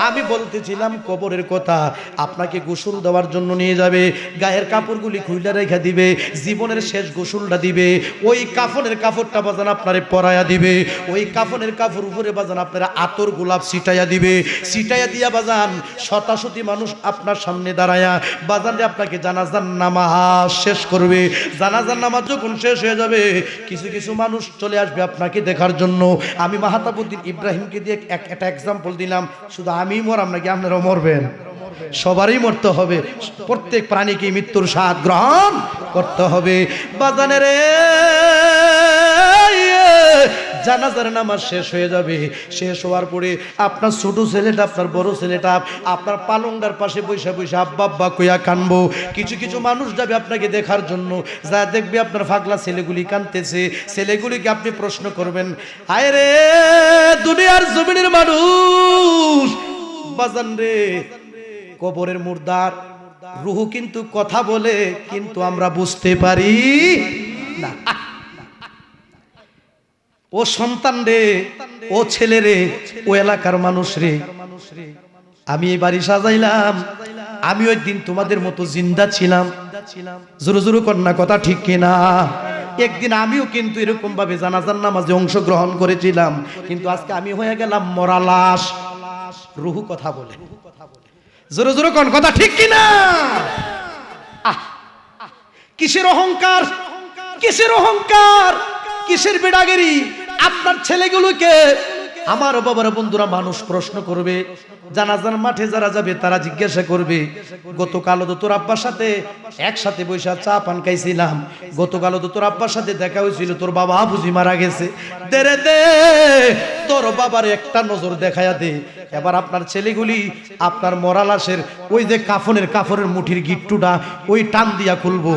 আমি বলতেছিলাম কবরের কথা। আপনাকে গোসল দেওয়ার জন্য নিয়ে যাবে, গায়ের কাপড়গুলি খুইলা রেখে দিবে, জীবনের শেষ গোসলটা দিবে। ওই কাফনের কাপড়টা বাজান আপনারে পরাইয়া দিবে, ওই কাফনের কাপড় উপরে বাজান আপনারা আতর গোলাপ ছিটাইয়া দিবে, ছিটাইয়া দিয়া বাজান শতাশতি মানুষ আপনার সামনে দাঁড়ায়া বাজানে আপনাকে জানাজার নামাজ শেষ করবে। জানাজার নামাজ যখন শেষ হয়ে যাবে কিছু কিছু মানুষ চলে আসবে আপনাকে দেখার জন্য। আমি মাহতাবুদ্দিন ইব্রাহিমকে দিয়ে একটা এক্সাম্পল দিলাম। শুধু আমি মরাম নাকি আপনারাও মরবেন? সবারই মরতে হবে। প্রত্যেক প্রাণীকে মৃত্যুর স্বাদ গ্রহণ করতে হবে। বাজানের জানাজার নামাজ শেষ হয়ে যাবে। শেষ হওয়ার পরে আপনার ছোট ছেলেটা, আপনার বড় ছেলেটা আপনার পালংটার পাশে বৈশা বৈশা আব্বা আব্বা কইয়া কানবো। কিছু কিছু মানুষ যাবে আপনাকে দেখার জন্য, যা দেখবে আপনার ফাগলা ছেলেগুলি কানতেছে, ছেলেগুলিকে আপনি প্রশ্ন করবেন, আয় রে দুনিয়ার জমিনের মানুষ, বাজান রে কবরের মুর্দার রুহু কিন্তু কথা বলে, কিন্তু আমরা বুঝতে পারি না। ও সন্তান রে, ও ছেলে রে, ও এলাকার মানুষ রে, আমি এই বাড়ি সাজাইলাম, আমি ওই দিন তোমাদের মতো জিন্দা ছিলাম। জোরে জোরে কন্যা কথা ঠিক কিনা? একদিন আমিও কিন্তু এরকম ভাবে জানাজার নামাজে অংশগ্রহণ করেছিলাম, কিন্তু আজকে আমি হয়ে গেলাম মরা লাশ। রুহু কথা বলে। জোরে জোরে কোন কথা ঠিক কিনা? কিসের অহংকার, কিসের অহংকার, কিসের বেড়াগিরি? আপনার ছেলেগুলোকে আমার বাবার বন্ধুরা মানুষ প্রশ্ন করবে, জানাজার মাঠে যারা যাবে তারা জিজ্ঞাসা করবে, গতকালও তো তোর আব্বার সাথে একসাথে বৈশা চা পান খাইছিলাম, গতকালও তো তোর আব্বার সাথে দেখা হয়েছিল, তোর বাবা বুঝি মারা গেছে, দে রে দে তোর বাবার একটা নজর দেখায়া দে। এবার আপনার ছেলেগুলি আপনার মরা লাশের ওই যে কাফনের মুঠির গিট্টুটা ওই টান দিয়া খুলবো,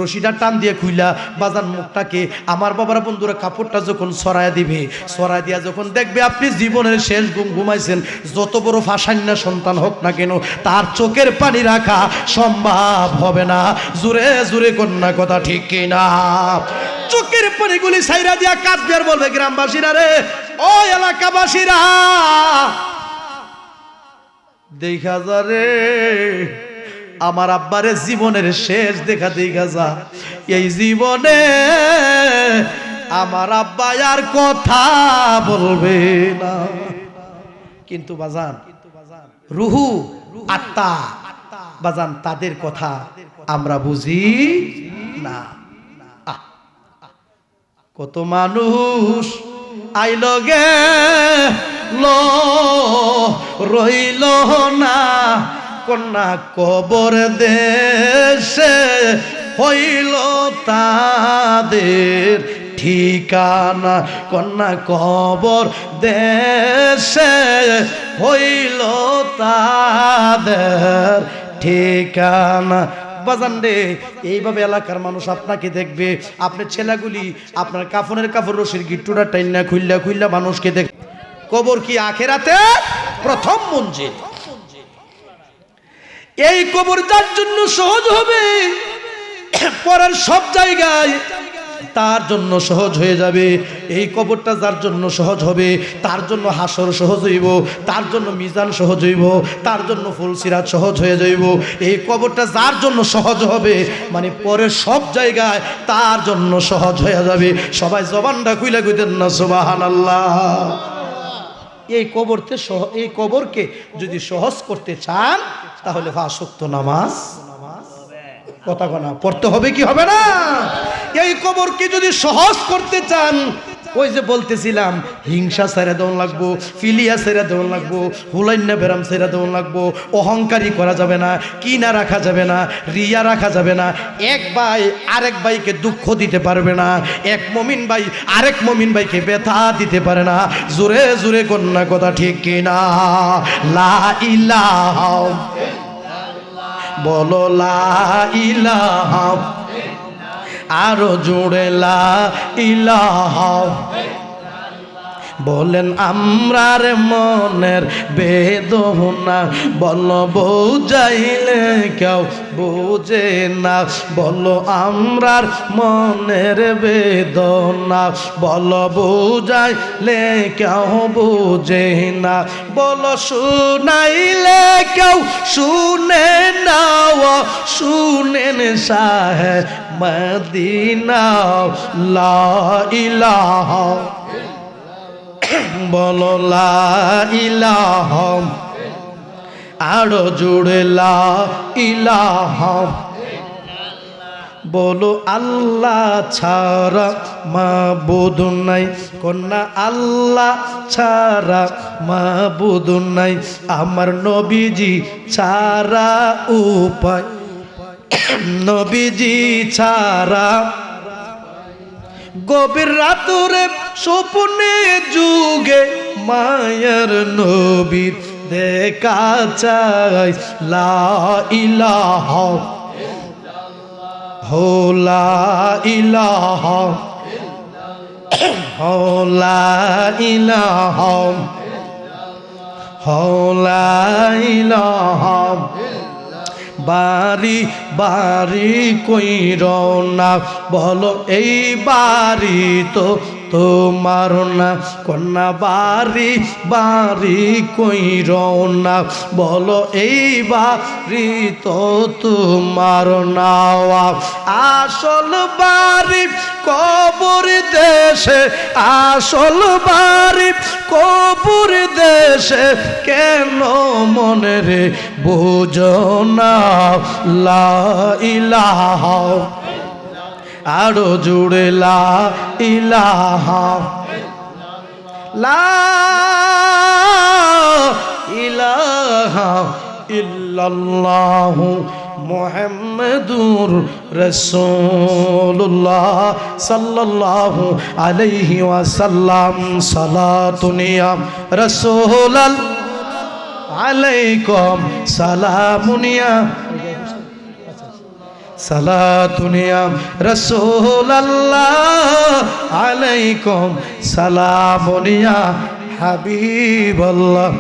রশিটা টান দিয়ে খুইলা বাজান মুখটাকে আমার বাবার বন্ধুরা কাপড়টা যখন সরাইয়া দিবে, সরাই দিয়া যখন দেখবে আপনি জীবনের শেষ ঘুমাইছেন, যত বড় ফাঁসান্না সন্তান হোক না কেন তার চোখের পানি রাখা সম্ভব হবে না। জোরে জোরে কন্যা কথা ঠিক কিনা? চোখের পানিগুলি সাইরা দিয়া কাঁদবে আর বলবে, গ্রামবাসীরা রে, ও এলাকাবাসীরা, দেখা যা রে আমার আব্বারে জীবনের শেষ দেখা, দেখা যা। এই জীবনে আমার আব্বা আর কথা বলবে না। কিন্তু বাজান রুহু আত্মা বাজান তাদের কথা আমরা বুঝি না। কত মানুষ আইল গে রইল না, কন্যা কবর দেশে হইল তাদের ঠিকানা, কন্যা কবর দেশে হইল তাদের ঠিকানা। বাজান রে, এইভাবে এলাকার মানুষ আপনাকে দেখবে, আপনার ছেলেগুলি আপনার কাফনের কাপড় রশির গিট্টুটা টাইনা খুললা খুললা মানুষকে দেখ। কবর কি আখেরাতে প্রথম মঞ্জিল। এই কবর যার জন্য সহজ হবে, পরের সব জায়গায় তার জন্য সহজ হয়ে যাবে। এই কবরটা যার জন্য সহজ হবে, তার জন্য হাসর সহজ হইব, তার জন্য মিজান সহজ হইব, তার জন্য ফুলসিরাত সহজ হয়ে যাইব। এই কবরটা যার জন্য সহজ হবে, মানে পরের সব জায়গায় তার জন্য সহজ হয়ে যাবে। সবাই জবানটা খুইলা কইতেন না সুবহানাল্লাহ। এই কবরকে যদি সহজ করতে চান, তাহলে 5 ওয়াক্ত নামাজ কথা না পড়তে হবে, কি হবে না? এই কবরকে যদি সহজ করতে চান, ওই যে বলতেছিলাম, হিংসা ছেড়ে দেওয়া লাগবো, ফিলিয়া ছেড়ে দেওয়া লাগবো, হুলাইন্না বেরাম ছেড়ে দেওয়া লাগবো, অহংকারী করা যাবে না, কিনা রাখা যাবে না, রিয়া রাখা যাবে না। এক ভাই আরেক ভাইকে দুঃখ দিতে পারবে না, এক মুমিন ভাই আরেক মুমিন ভাইকে ব্যথা দিতে পারে না। জোরে জোরে কন্যা কথা ঠিক কিনা? লা ইলাহা বলো, লা ইলাহা, আরো জোরে লা ইলাহা বলেন। আমরার মনের বেদনা বলো বুঝাইলে কেউ বুঝে না, বলো আমরার মনের বেদনা বলো বুঝাইলে কেউ বুঝে না, বলো শুনাইলে কেউ শুনে না, শুনেন শাহে মদিনা। লা ইলাহা বলো, লা ইলাহা, আরো জোরে লা ইলাহা বলো। আল্লাহ ছাড়া মাবুদ নাই, কন্যা আল্লাহ ছাড়া মাবুদ নাই, আমার নবীজি ছাড়া উপায়, নবীজি ছাড়া। গভীর রাতুরে স্বপ্নে যুগে মায়ের নবীর দেখা চাই। লা ইলাহা হো, লা ইলাহা হো, লা ইলাহা হো, লা ইলাহা। বাড়ি বাড়ি কইর না, বলো এই বাড়ি তো তোমার না, কন্যা বাড়ি বাড়ি কইর না, বলো এই বাড়ি তো তোমার না। আসল বাড়ি কবর দেশে, আসল বাড়ি কবর দেশে, কেন মনে রে বুঝো না? লা ইলাহা আরো জুড়ে লা ইলাহা, লা ইলাহা ইল্লাল্লাহু মুহাম্মাদুর রাসূলুল্লাহ সাল্লাল্লাহু আলাইহি ওয়াসাল্লাম। সালাতুন ইয়া রাসূলাল আলাইকুম সালামুন ইয়া সালাতুন ইয়া রাসূলুল্লাহ আলাইকুম সালামুন ইয়া হাবিবাল্লাহ।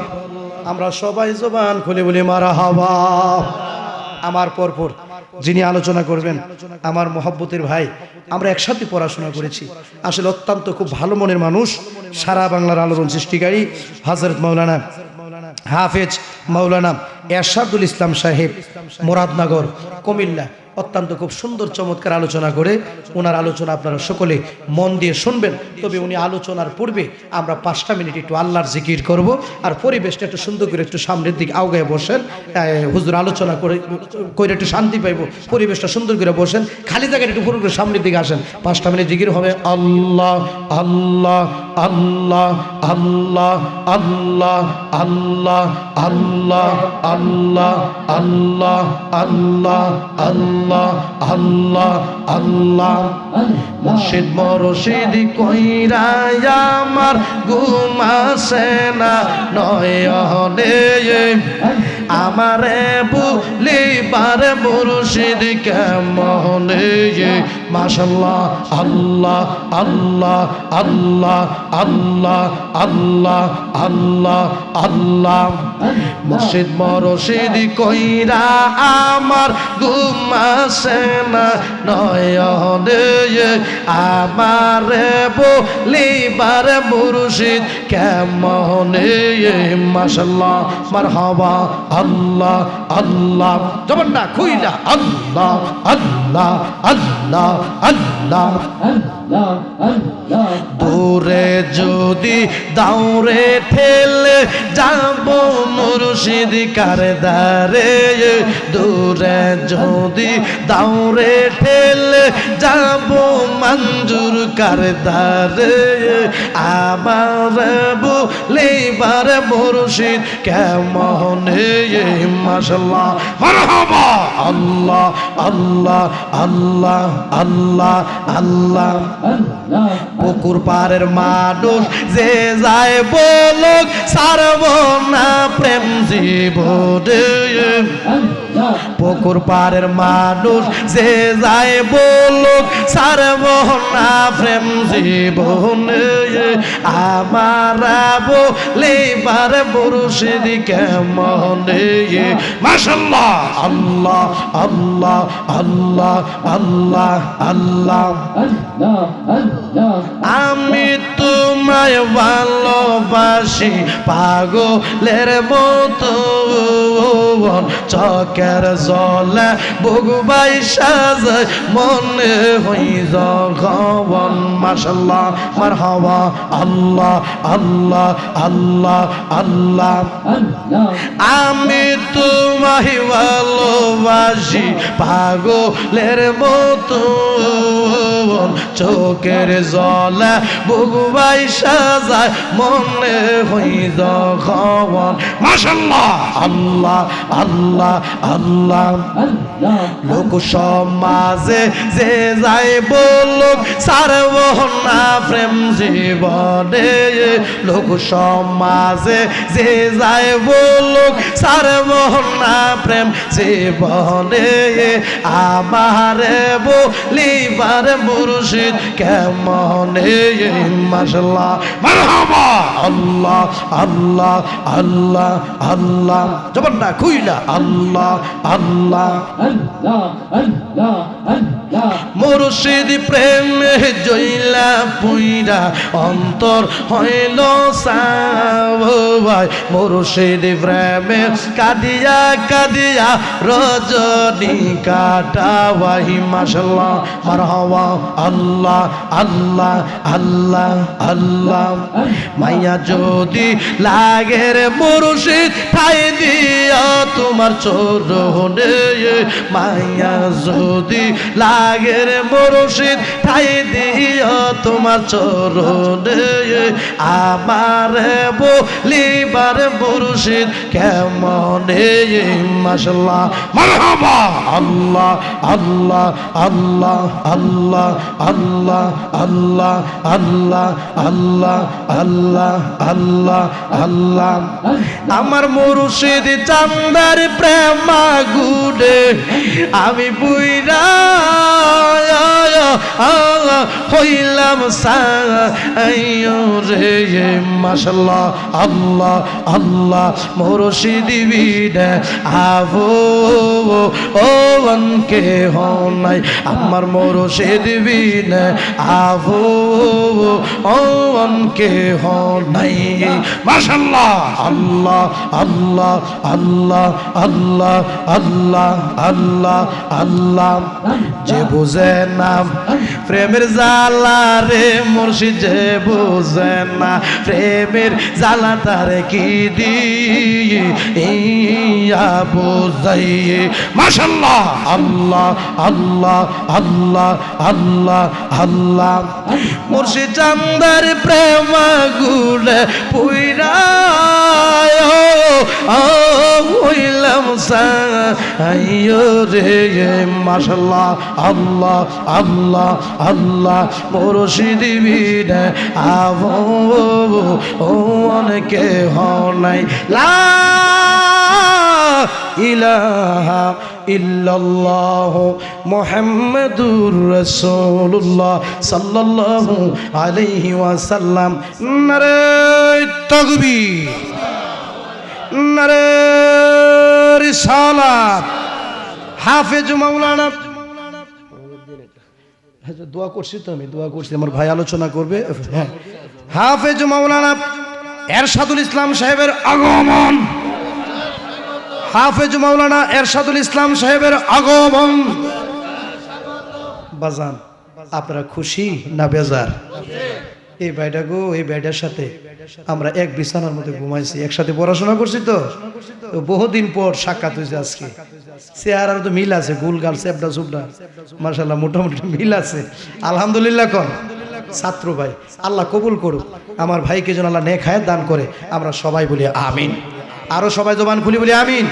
আমরা সবাই জবান খুলে বলি মারহাবা। আমার পরপর যিনি আলোচনা করবেন আমার মহব্বতের ভাই, আমরা একসাথে পড়াশোনা করেছি, আসলে অত্যন্ত খুব ভালো মনের মানুষ, সারা বাংলার আলোড়ন সৃষ্টিকারী হযরত মাওলানা হাফেজ মাওলানা এরশাদুল ইসলাম সাহেব, মুরাদনগর, কুমিল্লা। অত্যন্ত খুব সুন্দর চমৎকার আলোচনা করে ওনার আলোচনা আপনারা সকলে মন দিয়ে শুনবেন। তবে উনি আলোচনার পূর্বে আমরা 5টা মিনিট একটু আল্লাহর জিকির করব, আর পরিবেশটা একটু সুন্দর করে একটু সামনের দিকে আগায় বসেন। হুজুর আলোচনা করে একটু শান্তি পাইব, পরিবেশটা সুন্দর করে বসেন, খালি জায়গায় একটু পুরো করে সামনের দিকে আসেন। 5টা মিনিট জিকির হবে আল্লাহ আল্লাহ আল্লাহ আল্লাহ আল্লাহ আল্লাহ আল্লাহ আল্লাহ আল্লাহ আল্লাহ আল্লাহ আল্লাহ আল্লাহ। মুর্শিদ মুর্শিদ কইরা আমার ঘুম আসে না নয়নে, আমারে বলিবার মুর্শিদ কেমনে। মাশাআল্লাহ আল্লাহ আল্লাহ আল্লাহ আল্লাহ আল্লাহ আল্লাহ আল্লাহ। মুর্শিদ মুর্শিদ কইরা আমার ঘুম আসে না নয়নে, আমারে বলিবার মুর্শিদ কেমনে। মাশাআল্লাহ মারহাবা আল্লাহ আল্লাহ। জবান না খুইলা আল্লাহ আল্লাহ আল্লাহ আল্লাহ। দূরে যদি দাউরে ঠেলে যাব মুর্শিদ কারদারে, দূরে যদি দাউরে ঠেলে যাব মঞ্জুর কারদারে, আমার বলিবার মুর্শিদ কেমনে। মাশাআল্লাহ মারহাবা আল্লাহ আল্লাহ আল্লাহ আল্লাহ আল্লাহ। পুকুর পাড়ের মানুষ যে যায় বলুক সারব না প্রেম জীবনে, পুকুর পাড়ের মানুষ যে যায় বলুক সারব না প্রেম জীবনে, আমার বলিবার মুর্শিদ কেমনে। মাশাআল্লাহ আল্লাহ আল্লাহ আল্লাহ আল্লাহ আল্লাহ। আমি তোমায় ভালোবাসি পাগলের মতো, চকের জলে বুকবাই সাজায় মনে হই যখন। মাশাআল্লাহ মারহাবা আল্লাহ আল্লাহ আল্লাহ আল্লাহ। আমি তোমায় ভালোবাসি পাগলের মতো, চোখের জলে বুকবাই সাজায় মনে হই যখন। মাশাআল্লাহ আল্লাহ আল্লাহ আল্লাহ। লোক সমাজে যে যায় বলুক সারব না প্রেম জীবনে, লোক সমাজে যে যায় বলুক সারব না প্রেম জীবনে, আমারে বলিবার মুর্শিদ কেমনে। মাশাআল্লাহ মারহাবা আল্লাহ আল্লাহ আল্লাহ আল্লাহ। জবান না খুইলা আল্লাহ আল্লাহ আল্লাহ আল্লাহ। মুর্শিদ প্রেমে জইলা পুইরা অন্তর হইল সাওয়াই, মুর্শিদ প্রেমে কাঁদিয়া কাঁদিয়া রজনী কাটাওয়াই। মাশাআল্লাহ মারহাবা আল্লাহ আল্লাহ আল্লাহ আল্লাহ। মাইয়া যদি লাগে রে মুর্শিদ ঠাই দিয়া তোমার চরণে, মাইয়া যদি লাগে রে মুর্শিদ ঠাই দিয়া তোমার চরণে, আমার বলিবার মুর্শিদ কেমনে। মাশাআল্লাহ মারহাবা আল্লাহ আল্লাহ আল্লাহ আল্লাহ আল্লাহ আল্লাহ আল্লাহ আল্লাহ আল্লাহ আল্লাহ আল্লাহ। আমার মুর্শিদ চান্দার প্রেমা গুডে আমি বুইরা হইলাম রে। মাশাআল্লাহ আল্লাহ আল্লাহ। মুর্শিদ বিনা আবো ও অনকে হনাই, আমার মুর্শিদ বিনা আবো ও অনকে হনাই। মাশাআল্লাহ আল্লাহ আল্লাহ আল্লাহ আল্লাহ আল্লাহ আল্লাহ আল্লাহ যে বুঝে না প্রেমের জ্বালা রে মুর্শিদ যে বুঝে না প্রেমের জ্বালা তারে কি দিয়া বুঝাই মাশাআল্লাহ আল্লাহ আল্লাহ আল্লাহ আল্লাহ আল্লাহ মুর্শিদ চান্দার প্রেম গুলে পুইরা হইলাম সাইয়ো রে মাশাআল্লাহ আল্লাহ আল্লাহ আল্লাহ মুর্শিদ বিনে আবো অনেকে হনাই লা ইলাহা ইল্লাল্লাহ মুহাম্মাদুর রাসূলুল্লাহ সাল্লাল্লাহু আলাইহি ওয়াসাল্লাম নারে তাকবীর নারে রিসালাত হাফেজ মাওলানা দোয়া করছি তো আমি দোয়া করছি আমার ভাই আলোচনা করবে হ্যাঁ হাফেজ মাওলানা এরশাদুল ইসলাম সাহেবের আগমন হাফেজ মাওলানা এরশাদুল ইসলাম সাহেবের আগমন বাজান আপনারা খুশি না বেজার এই ভাইটা গো এই ভাইটার সাথে আমরা এক বিছানার মধ্যে ঘুমাইছি একসাথে পড়াশোনা করছি তো বহুদিন পর সাক্ষাৎ হয়েছে আজকে চেহারার তো মিল আছে গুলগাল চেপটা চুপটা মাশাআল্লাহ মোটামুটি মিল আছে আলহামদুলিল্লাহ কোন ছাত্র ভাই আল্লাহ কবুল করুক আমার ভাইকে যেন আল্লাহ নেক হায়াত দান করে আমরা সবাই বলি আমিন আরো সবাই জবান খুলি বলি আমিন